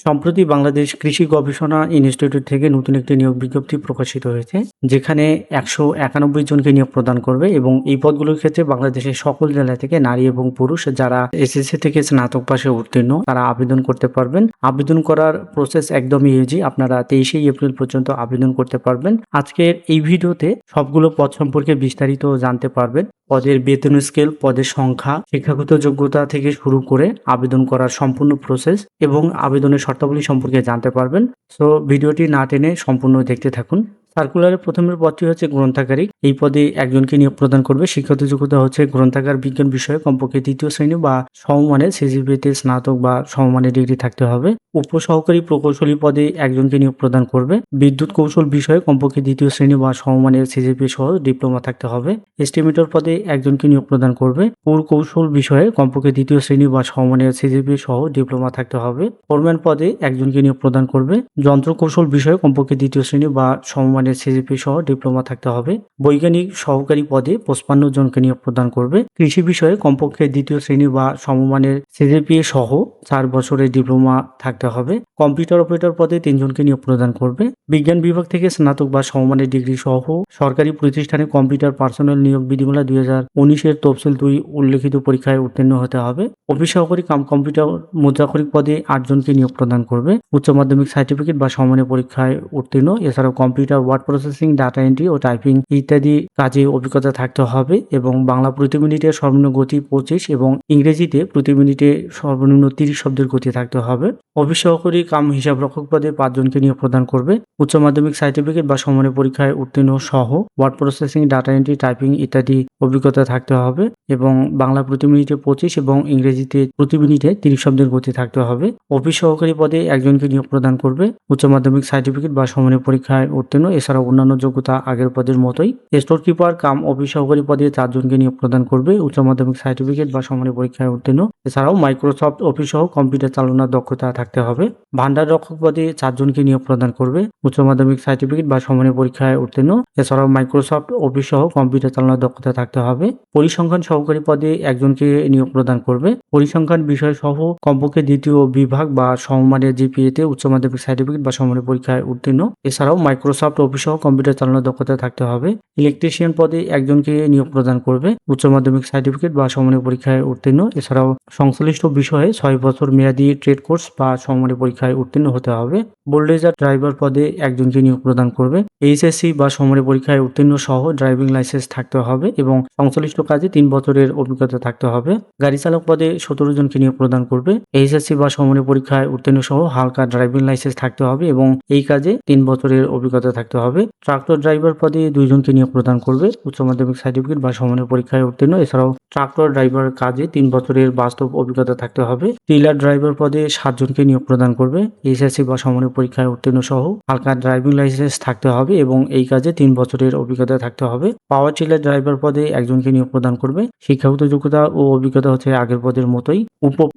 সম্প্রতি বাংলাদেশ কৃষি গবেষণা ইনস্টিটিউট থেকে নতুন একটি নিয়োগ বিজ্ঞপ্তি প্রকাশিত হয়েছে, যেখানে ১৯১ জনকে নিয়োগ প্রদান করবে এবং এই পদগুলোর ক্ষেত্রে বাংলাদেশের সকল জেলা থেকে নারী এবং পুরুষ যারা এসএসসি থেকে স্নাতক পাশে উত্তীর্ণ তারা আবেদন করতে পারবেন। আবেদন করার প্রসেস একদমই ইজি। আপনারা ২৩শে এপ্রিল পর্যন্ত আবেদন করতে পারবেন। আজকের এই ভিডিওতে সবগুলো পদ সম্পর্কে বিস্তারিত জানতে পারবেন। পদের বেতন স্কেল, পদের সংখ্যা, শিক্ষাগত যোগ্যতা থেকে শুরু করে আবেদন করার সম্পূর্ণ প্রসেস এবং আবেদনের শর্তাবলী সম্পর্কে জানতে পারবেন। সো ভিডিওটি না টেনে সম্পূর্ণ দেখতে থাকুন। সার্কুলারের প্রথমের পদটি হচ্ছে গ্রন্থাগারিক। এই পদে একজনকে নিয়োগ প্রদান করবে। শিক্ষাগত যোগ্যতা হচ্ছে গ্রন্থাগার বিজ্ঞান বিষয়ে কমপক্ষে ৩য় শ্রেণী বা সমমানের সিজিপিএতে স্নাতক বা সমমানের ডিগ্রি থাকতে হবে। উপসহকারী প্রকৌশলী পদে একজনকে নিয়োগ প্রদান করবে। বিদ্যুৎ কৌশল বিষয়ে কমপক্ষে ২য় শ্রেণী বা সমমানের সিজিপিএ সহ ডিপ্লোমা থাকতে হবে। এস্টিমেটর পদে একজনকে নিয়োগ প্রদান করবে। পুরকৌশল বিষয়ে কমপক্ষে ২য় শ্রেণী বা সমমানের সিজিপিএ সহ ডিপ্লোমা থাকতে হবে। ফোরম্যান পদে একজনকে নিয়োগ প্রদান করবে। যন্ত্র কৌশল বিষয়ে কমপক্ষে ২য় শ্রেণী বা সমমানের সিজিপিএ সহ ডিপ্লোমা থাকতে হবে। বৈজ্ঞানিক সহকারী পদে ৫৫ জনকে নিয়োগ প্রদান করবে। কৃষি বিষয়ে কমপক্ষে ২য় শ্রেণী বা সমমানের সিজিপিএ সহ ৪ বছরের ডিপ্লোমা থাকতে হবে। কম্পিউটার অপারেটর পদে ৩ জনকে নিয়োগ প্রদান করবে। বিজ্ঞান বিভাগ থেকে স্নাতক বা সমমানের ডিগ্রি সহ সরকারি প্রতিষ্ঠানে কম্পিউটার পার্সোনাল নিয়োগ বিধিমালা ২০১৯-এর তফসিল ২ উল্লেখিত পরীক্ষায় উত্তীর্ণ হতে হবে। অফিস সহকারী কাম কম্পিউটার মুদ্রাক্ষরিক পদে ৮ জনকে নিয়োগ প্রদান করবে। উচ্চ মাধ্যমিক সার্টিফিকেট বা সমমানের পরীক্ষায় উত্তীর্ণ। এছাড়াও computer word processing, data entry ও টাইপিং ইত্যাদি কাজে অভিজ্ঞতা থাকতে হবে এবং বাংলা প্রতি মিনিটে সর্বনিম্ন গতি ২৫ এবং ইংরেজিতে প্রতি মিনিটে সর্বনিম্ন ৩০ শব্দের গতি থাকতে হবে। অফিস সহকারী কাম হিসাব রক্ষক পদে ৫ জনকে নিয়োগ প্রদান করবে। উচ্চ মাধ্যমিক সার্টিফিকেট বা সমমানের পরীক্ষায় উত্তীর্ণ সহ word processing, data entry, typing ইত্যাদি অভিজ্ঞতা থাকতে হবে এবং বাংলা প্রতি মিনিটে ২৫ এবং ইংরেজিতে প্রতি মিনিটে ৩০ শব্দের গতি থাকতে হবে। অফিস সহকারী পদে একজনকে নিয়োগ প্রদান করবে। উচ্চ মাধ্যমিক সার্টিফিকেট বা সমমানের পরীক্ষায় উত্তীর্ণ। এছাড়াও অন্যান্য যোগ্যতা আগের পদের মতোই। স্টোর কিপার কাম অফিস সহকারী পদে ৪ জনকে নিয়োগ প্রদান করবে। উচ্চ মাধ্যমিক সার্টিফিকেট বা সমমানের পরীক্ষায় উত্তীর্ণ। এছাড়াও মাইক্রোসফট অফিস সহ কম্পিউটার চালানোর দক্ষতা থাকতে হবে। ভান্ডার রক্ষক পদে ৪ জনকে নিয়োগ প্রদান করবে। উচ্চ মাধ্যমিক সার্টিফিকেট বা সমমানের পরীক্ষায় উত্তীর্ণ। এছাড়াও মাইক্রোসফট অফিস সহ কম্পিউটার চালানোর দক্ষতা থাকতে হবে। পরিসংখ্যান সহকারী পদে একজনকে নিয়োগ প্রদান করবে। পরিসংখ্যান বিষয় সহ কমপক্ষে ২য় বিভাগ বা সমমানের জিপিএতে উচ্চ মাধ্যমিক সার্টিফিকেট বা সমমানের পরীক্ষায় উত্তীর্ণ। এছাড়াও মাইক্রোসফট অফিস সহ কম্পিউটার চালানোর দক্ষতা থাকতে হবে। ইলেকট্রিশিয়ান পদে একজনকে নিয়োগ প্রদান করবে। উচ্চ মাধ্যমিক সার্টিফিকেট বা সমমানের পরীক্ষায় উত্তীর্ণ। এছাড়াও সংশ্লিষ্ট বিষয়ে ৬ বছর মেয়াদী ট্রেড কোর্স বা সমমানের পরীক্ষায় উত্তীর্ণ হতে হবে। বুলডোজার ড্রাইভার পদে একজনকে নিয়োগ প্রদান করবে। এইচএসসি বা সমমানের পরীক্ষায় উত্তীর্ণ সহ ড্রাইভিং লাইসেন্স থাকতে হবে এবং সংশ্লিষ্ট কাজে ৩ বছরের অভিজ্ঞতা থাকতে হবে। গাড়ি চালক পদে ১৭ জনকে নিয়োগ প্রদান করবে। এইচএসসি বা সমমানের পরীক্ষায় উত্তীর্ণ সহ হালকা ড্রাইভিং লাইসেন্স থাকতে হবে এবং এই কাজে ৩ বছরের অভিজ্ঞতা থাকতে হবে। ট্রাক্টর ড্রাইভার পদে ২ জনকে নিয়োগ প্রদান করবে। উচ্চ মাধ্যমিক সার্টিফিকেট বা সমমানের পরীক্ষায় উত্তীর্ণ। এছাড়াও ট্রাক্টর ড্রাইভার কাজে ৩ বছরের বাস্তব অভিজ্ঞতা থাকতে হবে। টিলার ড্রাইভার পদে ৭ জনকে নিয়োগ প্রদান করবে। এইচএসসি বা সমমানের পরীক্ষায় উত্তীর্ণ সহ হালকা ড্রাইভিং লাইসেন্স থাকতে হবে এবং এই কাজে ৩ বছরের অভিজ্ঞতা থাকতে হবে। পাওয়ার টিলার ড্রাইভার পদে একজনকে নিয়োগ প্রদান করবে। শিক্ষাগত যোগ্যতা ও অভিজ্ঞতা হচ্ছে আগের পদের মতোই।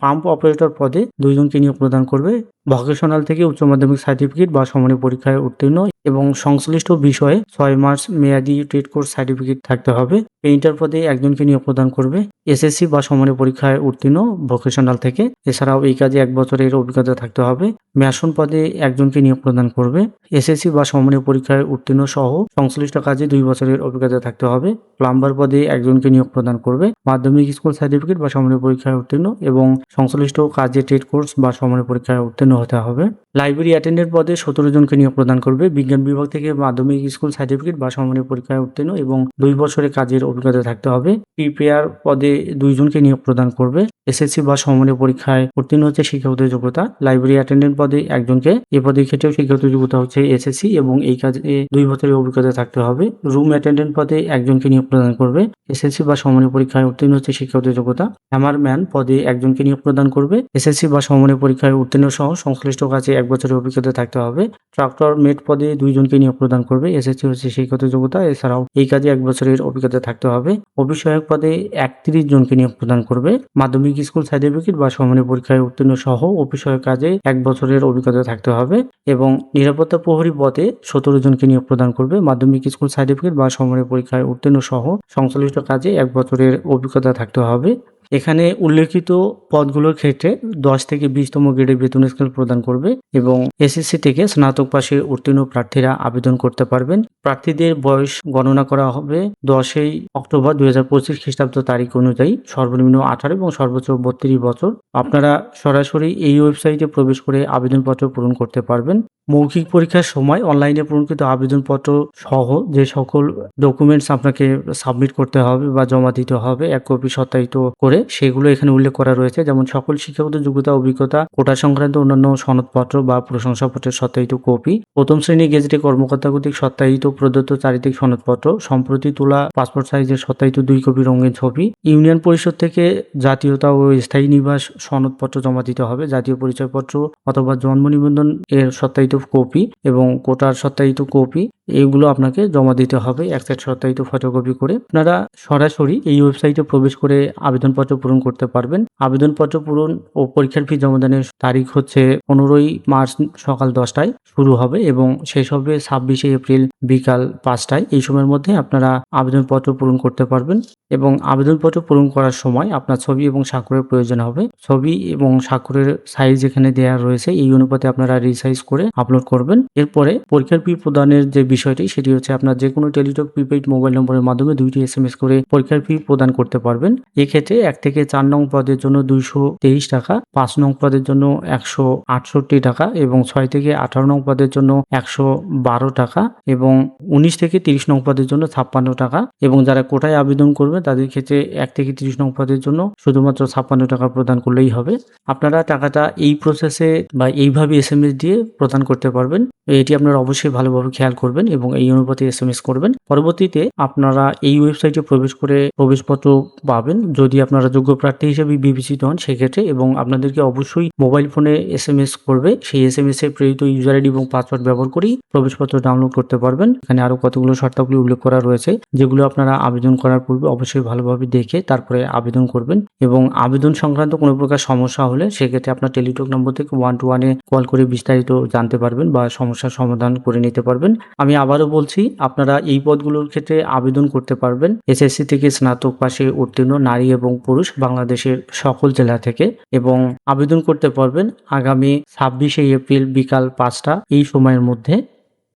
পাম্প অপারেটর পদে ২ জনকে নিয়োগ প্রদান করবে। ভোকেশনাল থেকে উচ্চ মাধ্যমিক সার্টিফিকেট বা সমমানের পরীক্ষায় উত্তীর্ণ এবং সংশ্লিষ্ট বিষয়ে ৬ মাস মেয়াদী ট্রেড কোর্স সার্টিফিকেট থাকতে হবে। পেইন্টার পদে একজনকে নিয়োগ প্রদান করবে। এসএসসি বা সমমানের পরীক্ষায় উত্তীর্ণ ভোকেশনাল থেকে। এছাড়াও এই কাজে ১ বছরের অভিজ্ঞতা থাকতে হবে। ম্যাসন পদে একজনকে নিয়োগ প্রদান করবে। এসএসসি বা সমমানের পরীক্ষায় উত্তীর্ণ সহ সংশ্লিষ্ট কাজে ২ বছরের অভিজ্ঞতা থাকতে হবে। প্লাম্বার পদে একজনকে নিয়োগ প্রদান করবে। মাধ্যমিক স্কুল সার্টিফিকেট বা সমমানের পরীক্ষায় উত্তীর্ণ এবং সংশ্লিষ্ট কাজে ট্রেড কোর্স বা সমমানের পরীক্ষায় উত্তীর্ণ হতে হবে। লাইব্রেরি অ্যাটেন্ডেন্ট পদে ১৭ জনকে নিয়োগ প্রদান করবে। বিজ্ঞান বিভাগ থেকে মাধ্যমিক স্কুল সার্টিফিকেট বা সমমানের পরীক্ষায় উত্তীর্ণ এবং ২ বছরের কাজের অভিজ্ঞতা থাকতে হবে। প্রিপেয়ার পদে ২ জনকে নিয়োগ প্রদান করবে। এসএসসি বা সমমানের পরীক্ষায় উত্তীর্ণ হচ্ছে শিক্ষাগত যোগ্যতা। লাইব্রেরি অ্যাটেন্ডেন্ট পদে একজনকে। এই পদের ক্ষেত্রেও শিক্ষাগত যোগ্যতা হচ্ছে এসএসসি এবং এই কাজে ২ বছরের অভিজ্ঞতা থাকতে হবে। রুম অ্যাটেন্ডেন্ট পদে একজনকে নিয়োগ প্রদান করবে। এসএসসি বা সমমানের পরীক্ষায় উত্তীর্ণ হচ্ছে শিক্ষাগত যোগ্যতা। হ্যামারম্যান পদে একজনকে নিয়োগ প্রদান করবে। এসএসসি বা সমমানের পরীক্ষায় উত্তীর্ণ সহ সংশ্লিষ্ট কাজে ১ বছরের অভিজ্ঞতা থাকতে হবে। ট্রাক্টর মেট পদে ২ জনকে নিয়োগ প্রদান করবে। এসএসসি হচ্ছে শিক্ষাগত যোগ্যতা। এছাড়াও এই কাজে ১ বছরের অভিজ্ঞতা থাকতে হবে। অফিস সহায়ক পদে ৩১ জনকে নিয়োগ প্রদান করবে। মাধ্যমিক স্কুল সার্টিফিকেট বা সমমানের পরীক্ষায় উত্তীর্ণ সহ অফিস সহায়ক কাজে ১ বছরের অভিজ্ঞতা থাকতে হবে এবং নিরাপত্তা প্রহরী পদে ১৭ জনকে নিয়োগ প্রদান করবে। মাধ্যমিক স্কুল সার্টিফিকেট বা সমমানের পরীক্ষায় উত্তীর্ণ সহ সংশ্লিষ্ট কাজে ১ বছরের অভিজ্ঞতা থাকতে হবে। এখানে উল্লেখিত পদগুলোর ক্ষেত্রে 10 থেকে 20তম গ্রেডের বেতন স্কেল প্রদান করবে এবং এসএসসি থেকে স্নাতক পাশে উত্তীর্ণ প্রার্থীরা আবেদন করতে পারবেন। প্রার্থীদের বয়স গণনা করা হবে 10ই অক্টোবর 2025 খ্রিস্টাব্দ তারিখ অনুযায়ী সর্বনিম্ন 18 এবং সর্বোচ্চ 32 বছর। আপনারা সরাসরি এই ওয়েবসাইটে প্রবেশ করে আবেদনপত্র পূরণ করতে পারবেন। মৌখিক পরীক্ষার সময় অনলাইনে পূরণকৃত আবেদনপত্র সহ যে সকল ডকুমেন্টস আপনাকে সাবমিট করতে হবে বা জমা দিতে হবে 1 কপি সত্যায়িত করে, সেগুলো এখানে উল্লেখ করা রয়েছে। যেমন সকল শিক্ষাগত যোগ্যতা, অভিজ্ঞতা, কোটা সংক্রান্ত অন্যান্য সনদপত্র বা প্রশংসাপত্রের সত্যায়িত কপি, প্রথম শ্রেণী গেজেটে কর্মকর্তা কর্তৃক সত্যায়িত প্রদত্ত চারিত্রিক সনদপত্র, সম্প্রতি তোলা পাসপোর্ট সাইজের সত্যায়িত 2 কপি রঙিন ছবি, ইউনিয়ন পরিষদ থেকে জাতীয়তা ও স্থায়ী নিবাস সনদপত্র জমা দিতে হবে, জাতীয় পরিচয়পত্র অথবা জন্ম নিবন্ধন এর সত্যায়িত কপি এবং কোটার সত্যায়িত কপি, এগুলো আপনাকে জমা দিতে হবে এক সেট সত্যায়িত ফটোকপি করে। আপনারা সরাসরি এই ওয়েবসাইটে প্রবেশ করে আবেদনপত্র পূরণ করতে পারবেন। আবেদনপত্র পূরণ ও পরীক্ষার ফি জমাদানের তারিখ হচ্ছে 15ই মার্চ সকাল 10টায় শুরু হবে এবং শেষ হবে 26শে এপ্রিল বিকাল 5টায়। এই সময়ের মধ্যে আপনারা আবেদনপত্র পূরণ করতে পারবেন এবং আবেদনপত্র পূরণ করার সময় আপনার ছবি এবং স্বাক্ষরের প্রয়োজন হবে। ছবি এবং স্বাক্ষরের সাইজ এখানে দেওয়া রয়েছে, এই অনুপাতে আপনারা রিসাইজ করে আপলোড করবেন। এরপরে পরীক্ষার ফি প্রদানের যে বিষয়টি সেটি হচ্ছে আপনার যে কোনো টেলিটক প্রিপেইড মোবাইল নম্বরের মাধ্যমে 2টি SMS করে পরীক্ষার ফি প্রদান করতে পারবেন। এক্ষেত্রে 1 থেকে 4 নং পদের জন্য 223 টাকা, 5 নং পদের জন্য 168 টাকা এবং 6 থেকে 18 নং পদের জন্য 112 টাকা এবং 19 থেকে 30 নং পদের জন্য 56 টাকা এবং যারা কোটায় আবেদন করবে তাদের ক্ষেত্রে 1 থেকে 30 নং পদের জন্য শুধুমাত্র 56 টাকা প্রদান করলেই হবে। আপনারা টাকাটা এই প্রসেসে বা এইভাবে SMS দিয়ে প্রদান করতে পারবেন। এটি আপনারা অবশ্যই ভালোভাবে খেয়াল করবেন এবং এই অনুপাতে SMS করবেন। পরবর্তীতে আপনারা এই ওয়েবসাইটে প্রবেশ করে প্রবেশপত্র পাবেন যদি আপনারা যোগ্য প্রার্থী হিসেবে বিবেচিত হন সেক্ষেত্রে, এবং আপনাদেরকে অবশ্যই মোবাইল ফোনে SMS করবে। সেই SMS এ প্রেরিত ইউজার আইডি এবং পাসওয়ার্ড ব্যবহার করেই প্রবেশপত্র ডাউনলোড করতে পারবেন। এখানে আরো কতগুলো শর্তাবলী উল্লেখ করা রয়েছে যেগুলো আপনারা আবেদন করার পূর্বে অবশ্যই ভালোভাবে দেখে তারপরে আবেদন করবেন এবং আবেদন সংক্রান্ত কোনো প্রকার সমস্যা হলে সেক্ষেত্রে আপনার টেলিটক নম্বর থেকে 121-এ কল করে বিস্তারিত জানতে পারবেন বা সমস্যার সমাধান করে নিতে পারবেন। আমি আবারও বলছি, আপনারা এই পদগুলোর ক্ষেত্রে আবেদন করতে পারবেন এসএসসি থেকে স্নাতক পাশে উত্তীর্ণ নারী এবং পুরুষ বাংলাদেশের সকল জেলা থেকে, এবং আবেদন করতে পারবেন আগামী 26শে এপ্রিল বিকাল 5টা এই সময়ের মধ্যে।